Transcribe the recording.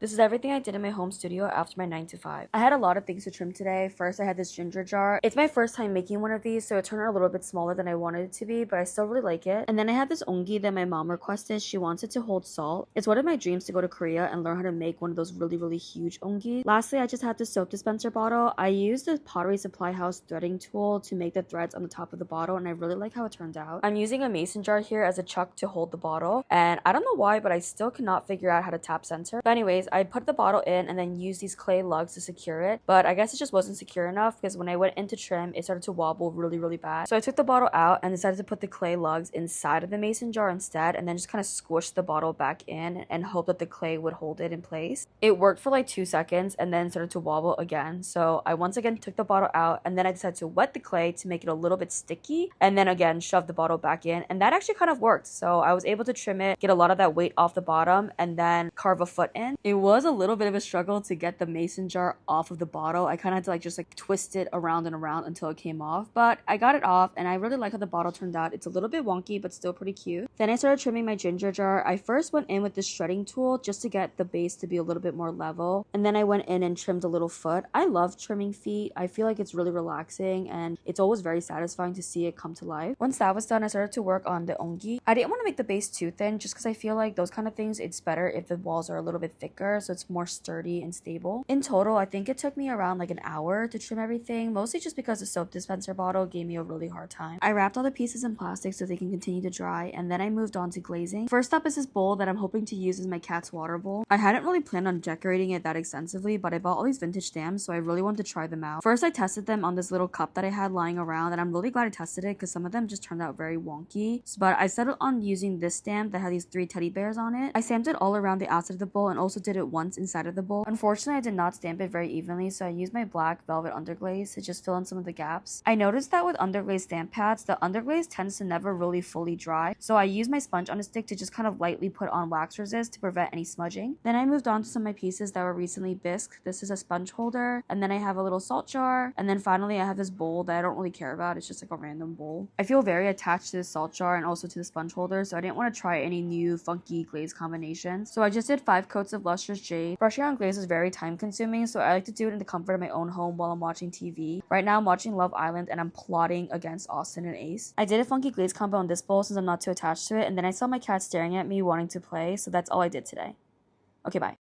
This is everything I did in my home studio after my 9 to 5. I had a lot of things to trim today. First, I had this ginger jar. It's my first time making one of these, so it turned out a little bit smaller than I wanted it to be, but I still really like it. And then I had this ongi that my mom requested. She wants it to hold salt. It's one of my dreams to go to Korea and learn how to make one of those really huge ongi. Lastly, I just had this soap dispenser bottle. I used the Pottery Supply House threading tool to make the threads on the top of the bottle, and I really like how it turned out. I'm using a mason jar here as a chuck to hold the bottle, and I don't know why, but I still cannot figure out how to tap center. But anyways, I put the bottle in and then used these clay lugs to secure it, but I guess it just wasn't secure enough because when I went into trim, it started to wobble really bad. So I took the bottle out and decided to put the clay lugs inside of the mason jar instead, and then just kind of squished the bottle back in and hope that the clay would hold it in place. It worked for like 2 seconds and then started to wobble again. So I once again took the bottle out, and then I decided to wet the clay to make it a little bit sticky, and then again shoved the bottle back in, and that actually kind of worked. So I was able to trim it, get a lot of that weight off the bottom, and then carve a foot in. It was a little bit of a struggle to get the mason jar off of the bottle. I kind of had to just twist it around and around until it came off, but I got it off, and I really like how the bottle turned out. It's a little bit wonky but still pretty cute. Then I started trimming my ginger jar. I first went in with this shredding tool just to get the base to be a little bit more level, and then I went in and trimmed a little foot. I love trimming feet. I feel like it's really relaxing, and it's always very satisfying to see it come to life. Once that was done, I started to work on the ongi. I didn't want to make the base too thin just because I feel like those kind of things, it's better if the walls are a little bit thicker so it's more sturdy and stable. In total, I think it took me around like an hour to trim everything, mostly just because the soap dispenser bottle gave me a really hard time. I wrapped all the pieces in plastic so they can continue to dry, and then I moved on to glazing. First up is this bowl that I'm hoping to use as my cat's water bowl. I hadn't really planned on decorating it that extensively, but I bought all these vintage stamps, so I really wanted to try them out. First, I tested them on this little cup that I had lying around, and I'm really glad I tested it because some of them just turned out very wonky. But I settled on using this stamp that had these 3 teddy bears on it. I stamped it all around the outside of the bowl and also did it once inside of the bowl. Unfortunately, I did not stamp it very evenly, so I used my black velvet underglaze to just fill in some of the gaps. I noticed that with underglaze stamp pads, the underglaze tends to never really fully dry, so I used my sponge on a stick to just kind of lightly put on wax resist to prevent any smudging. Then I moved on to some of my pieces that were recently bisqued. This is a sponge holder, and then I have a little salt jar, and then finally I have this bowl that I don't really care about. It's just like a random bowl. I feel very attached to the salt jar and also to the sponge holder, so I didn't want to try any new funky glaze combinations. So I just did 5 coats of lustrous jade. Brushing on glaze is very time consuming, so I like to do it in the comfort of my own home while I'm watching TV. Right now I'm watching Love Island and I'm plotting against Austin and Ace. I did a funky glaze combo on this bowl since I'm not too attached to it, and then I saw my cat staring at me wanting to play, so that's all I did today. Okay, bye.